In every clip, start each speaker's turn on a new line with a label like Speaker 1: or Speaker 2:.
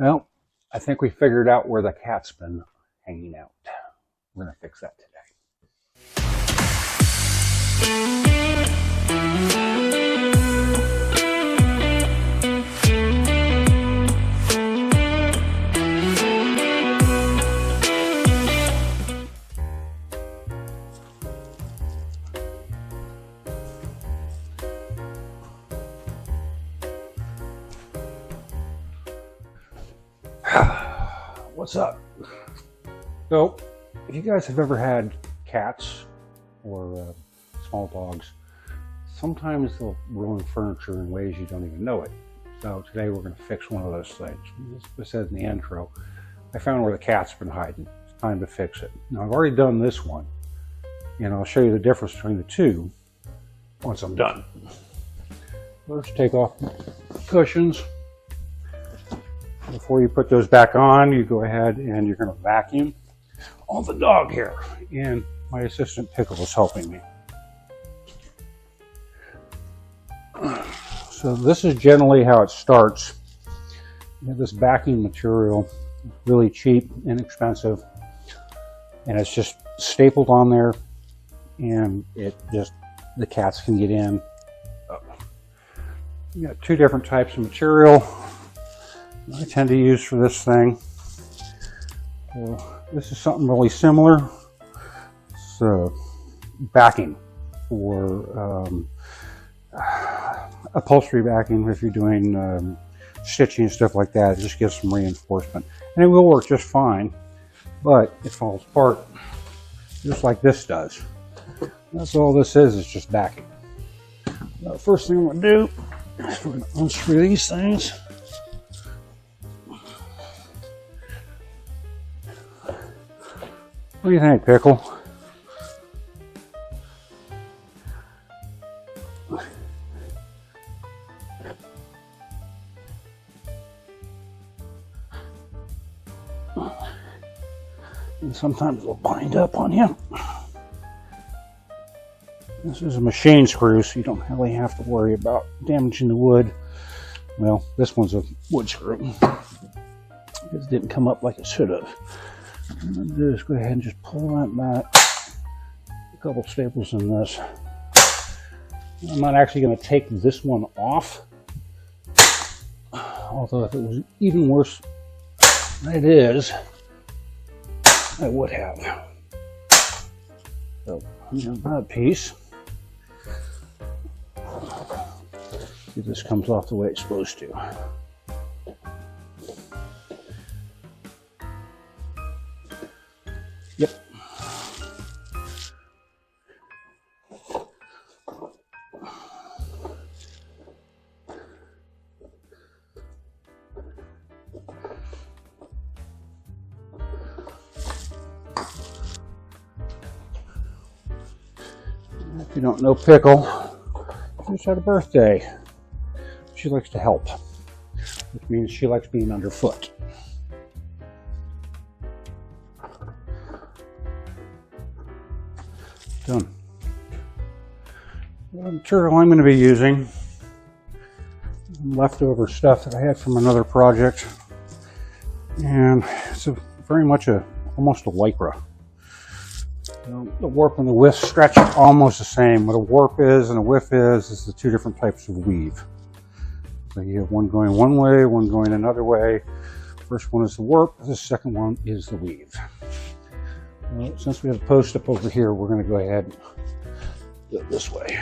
Speaker 1: Well, I think we figured out where the cat's been hanging out. We're going to fix that today. What's up? So, if you guys have ever had cats or small dogs, sometimes they'll ruin furniture in ways you don't even know it. So today we're going to fix one of those things. As I said in the intro, I found where the cat's been hiding. It's time to fix it. Now I've already done this one, and I'll show you the difference between the two once I'm done. First, take off the cushions. Before you put those back on, you go ahead and you're going to vacuum all the dog hair. And my assistant Pickle is helping me. So this is generally how it starts. You have this backing material, really cheap, inexpensive, and it's just stapled on there, and the cats can get in. You got two different types of material I tend to use for this thing. So this is something really similar. It's backing for upholstery backing. If you're doing stitching and stuff like that, it just gives some reinforcement, and it will work just fine. But it falls apart just like this does. That's all this is just backing. Now, the first thing I'm going to do is we're going to unscrew these things. What do you think, Pickle? And sometimes they'll bind up on you. This is a machine screw, so you don't really have to worry about damaging the wood. Well, this one's a wood screw. It didn't come up like it should have. What I'm going to do is go ahead and just pull that back. A couple staples in this. I'm not actually going to take this one off. Although if it was even worse than it is, I would have. So here's that piece. See if this comes off the way it's supposed to. Yep. If you don't know Pickle, she just had a birthday. She likes to help, which means she likes being underfoot. Done. The material I'm going to be using, leftover stuff that I had from another project, and it's very much almost a lycra. The warp and the whiff stretch are almost the same. What a warp is and a whiff is the two different types of weave. So you have one going one way, one going another way. First one is the warp, the second one is the weave. Well, since we have a post up over here, we're going to go ahead and do it this way.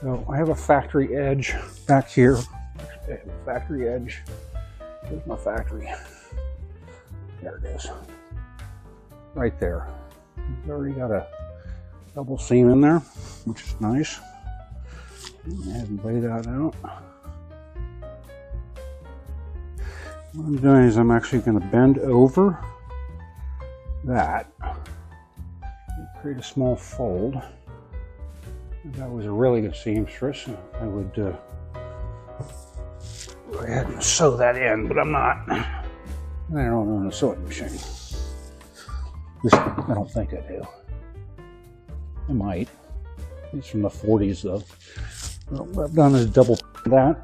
Speaker 1: So I have a factory edge back here. I have a factory edge. Here's my factory. There it is. Right there. We've already got a double seam in there, which is nice. Go ahead and lay that out. What I'm doing is I'm actually going to bend over that and create a small fold. If I was a really good seamstress, I would go ahead and sew that in, but I'm not. I don't own a sewing machine. I don't think I do. I might. It's from the 40s though. What I've done is double that.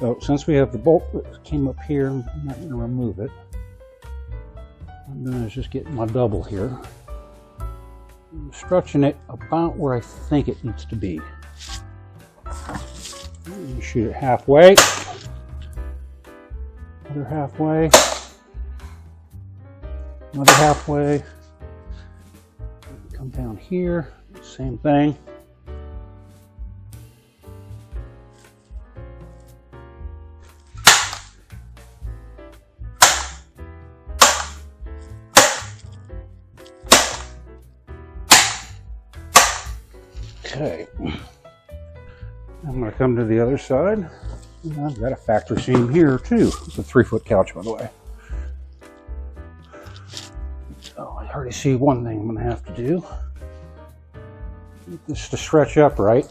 Speaker 1: So since we have the bolt that came up here, I'm not going to remove it. I'm going to just get my double here. I'm stretching it about where I think it needs to be. Shoot it halfway. Another halfway. Another halfway. Come down here. Same thing. Okay, I'm going to come to the other side. I've got a factory seam here too. It's a 3-foot couch, by the way. So I already see one thing I'm going to have to do. Just to stretch upright.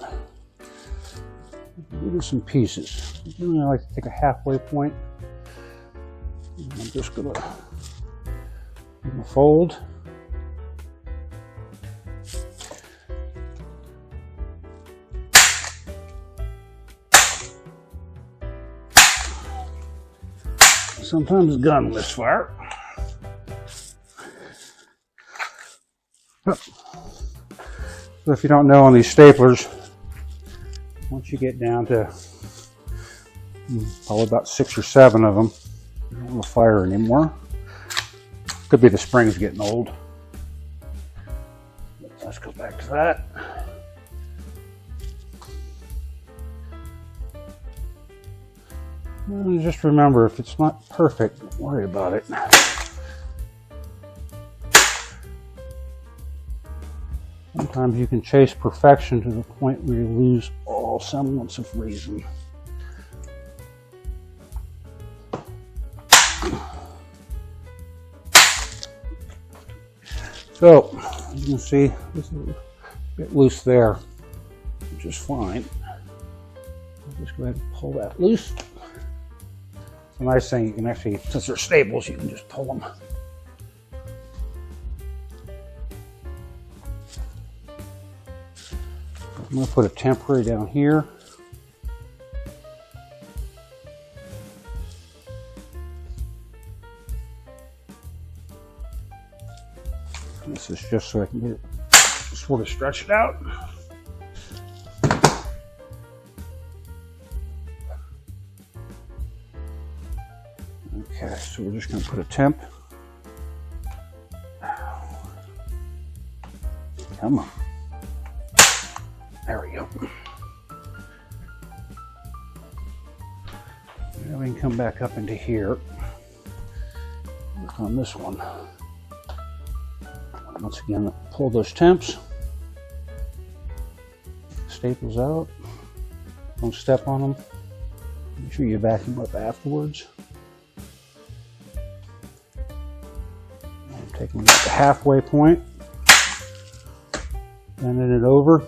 Speaker 1: Give it some pieces. I like to take a halfway point. And I'm just going to fold. Sometimes a gun misfire. So if you don't know, on these staplers, once you get down to probably about 6 or 7 of them, you don't want to fire anymore. Could be the springs getting old. But let's go back to that. And just remember, if it's not perfect, don't worry about it. Sometimes you can chase perfection to the point where you lose all semblance of reason. So, you can see this is a bit loose there, which is fine. I'll just go ahead and pull that loose. It's a nice thing, you can actually, since they're staples, you can just pull them. I'm going to put a temporary down here. This is just so I can get it sort of stretched out. Okay, so we're just going to put a temp. Come on. There we go. Now we can come back up into here. Work on this one. Once again, pull those temps. Staples out. Don't step on them. Make sure you back them up afterwards. I'm taking the halfway point. Bending it over.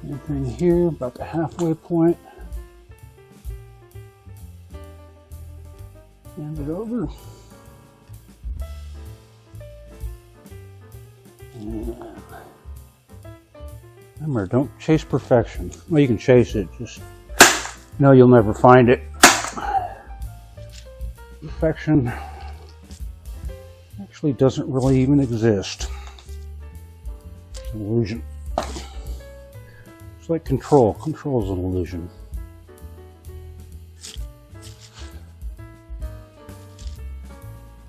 Speaker 1: Same thing here, about the halfway point. Bend it over. And remember, don't chase perfection. Well, you can chase it, just know you'll never find it. Perfection actually doesn't really even exist. It's an illusion. It's like control. Control is an illusion.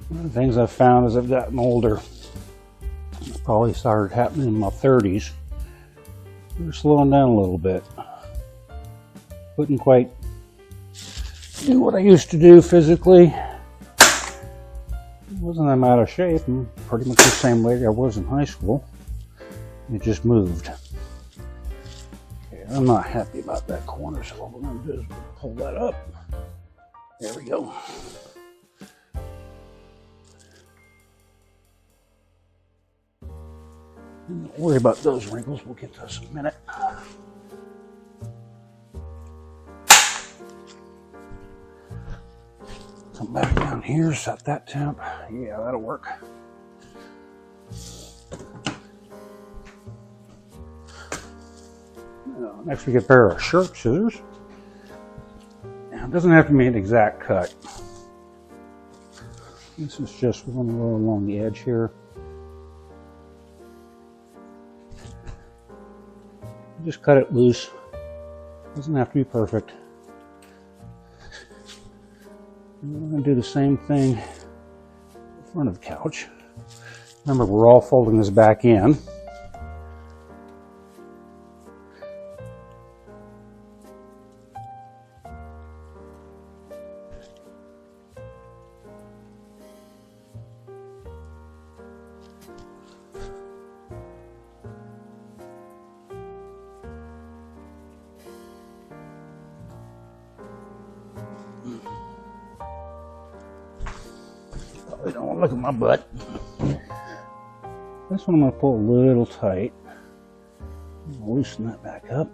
Speaker 1: One of the things I've found as I've gotten older, it probably started happening in my 30s, we're slowing down a little bit. Couldn't quite do what I used to do physically. Wasn't I'm out of shape. I'm pretty much the same way I was in high school. It just moved. Okay, I'm not happy about that corner, so what we're going to do is pull that up. There we go. And don't worry about those wrinkles. We'll get to those in a minute. Come back down here, set that temp. Yeah, that'll work. Next we get a pair of sharp scissors. Now, it doesn't have to be an exact cut. This is just one row along the edge here. Just cut it loose. Doesn't have to be perfect. And we're going to do the same thing in front of the couch. Remember, we're all folding this back in. Probably don't want to look at my butt. This one I'm going to pull a little tight. Loosen that back up.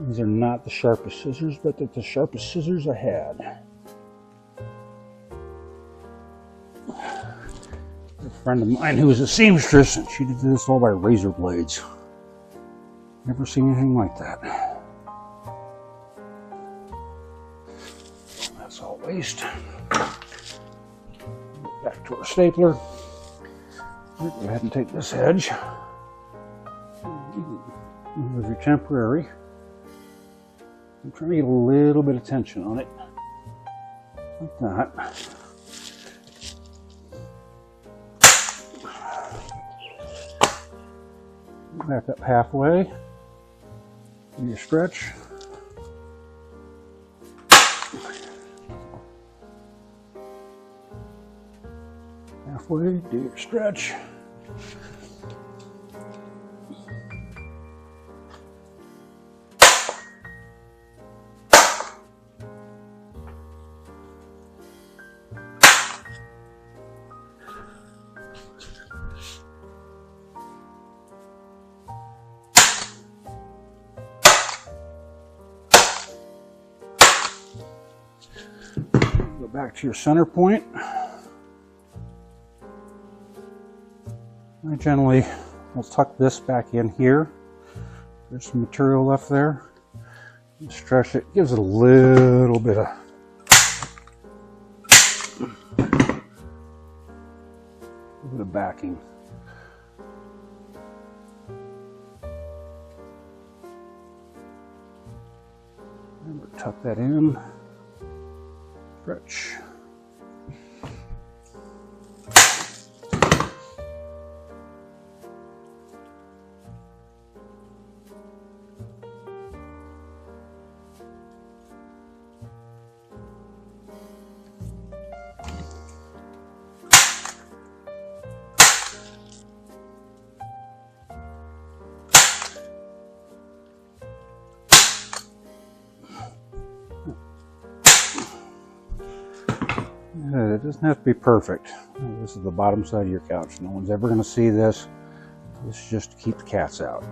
Speaker 1: These are not the sharpest scissors, but they're the sharpest scissors I had. A friend of mine who was a seamstress, and she did this all by razor blades. Never seen anything like that. That's all waste. Back to our stapler. Go ahead and take this edge. Move your temporary. I'm trying to get a little bit of tension on it, like that. Back up halfway. Do your stretch. Halfway, do your stretch. Go back to your center point. I generally will tuck this back in here. There's some material left there. Stretch it, gives it a little bit of backing. Remember, tuck that in. Stretch. It doesn't have to be perfect. This is the bottom side of your couch. No one's ever going to see this. This is just to keep the cats out.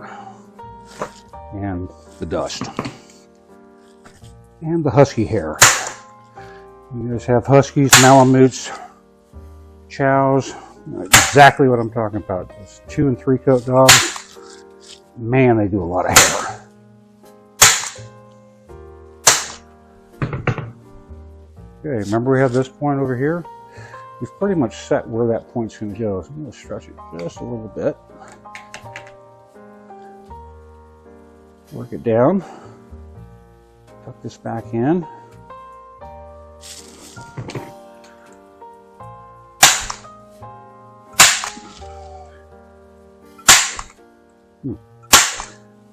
Speaker 1: And the dust. And the husky hair. You guys have huskies, Malamutes, chows. You know exactly what I'm talking about. Those 2- and 3-coat dogs. Man, they do a lot of hair. Okay, remember we have this point over here? We've pretty much set where that point's going to go. So I'm going to stretch it just a little bit. Work it down. Tuck this back in.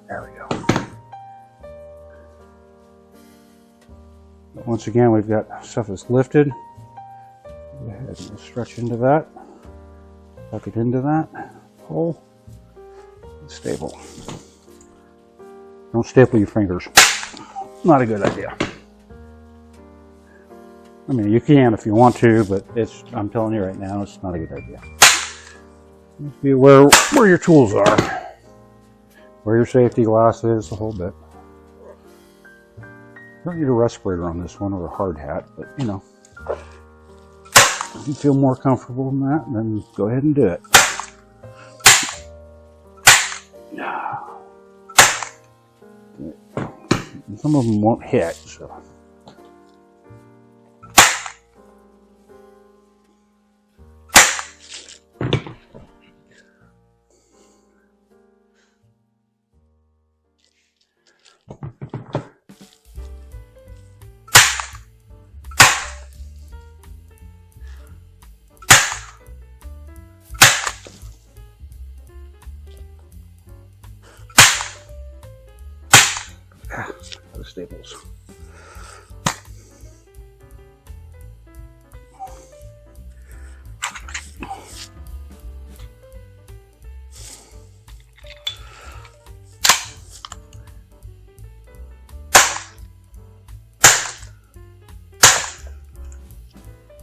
Speaker 1: There we go. Once again, we've got stuff that's lifted. Go ahead and stretch into that. Tuck it into that hole. And staple. Don't staple your fingers. Not a good idea. I mean, you can if you want to, but I'm telling you right now, it's not a good idea. Just be aware where your tools are. Where your safety glass is, the whole bit. Don't need a respirator on this one or a hard hat, but you know, if you feel more comfortable than that, then go ahead and do it. Some of them won't hit, so. The staples.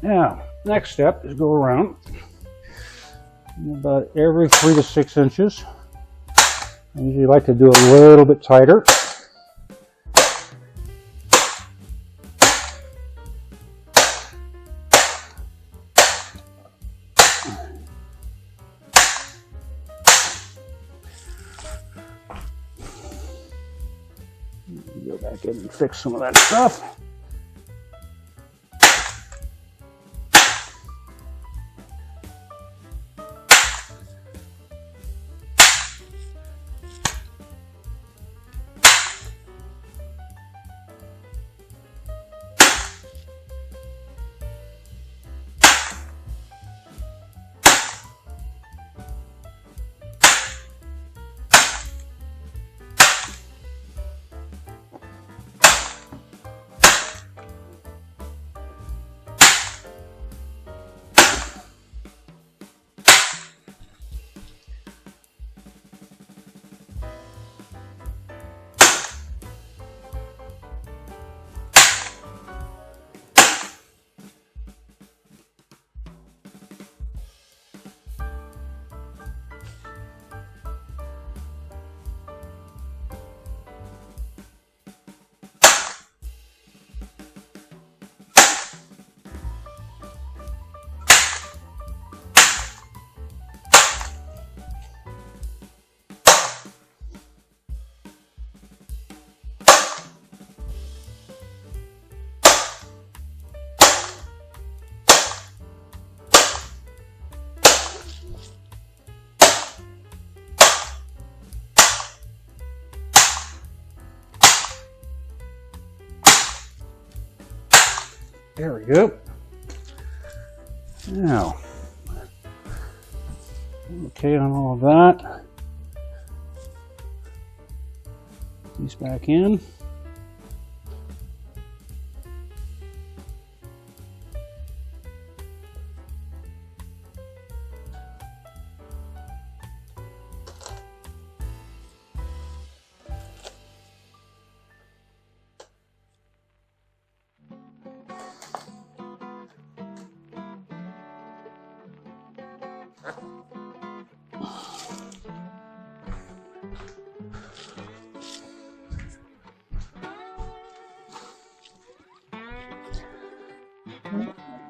Speaker 1: Now, next step is go around about every 3 to 6 inches. I usually like to do a little bit tighter. Go back in and fix some of that stuff. There we go. Now, okay on all of that. These back in.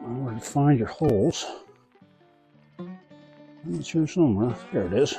Speaker 1: Where to find your holes? It's here somewhere. There it is.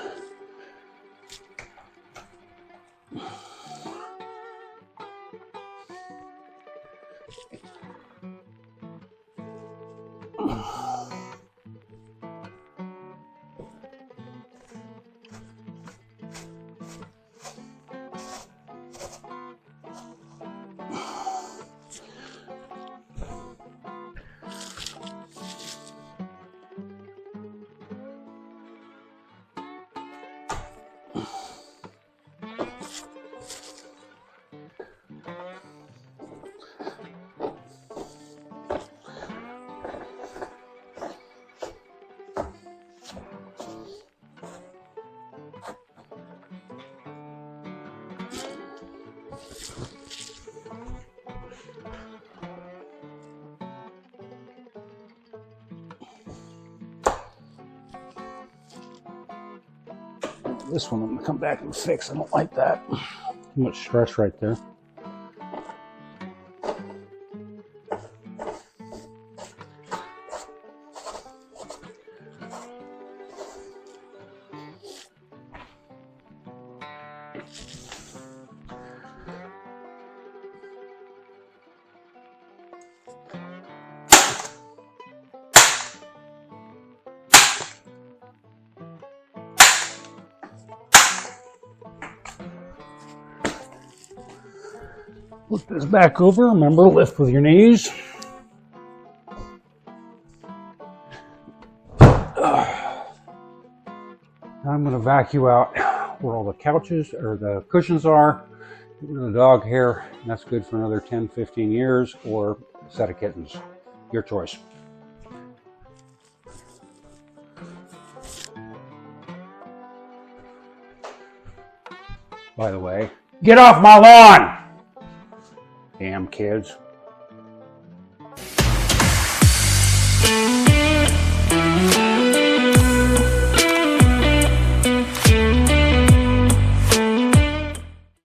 Speaker 1: This one I'm going to come back and fix. I don't like that. Too much stress right there. Flip this back over. Remember, lift with your knees. I'm going to vacuum out where all the couches or the cushions are. Get rid of the dog hair. And that's good for another 10, 15 years or a set of kittens. Your choice. By the way, get off my lawn! Damn kids.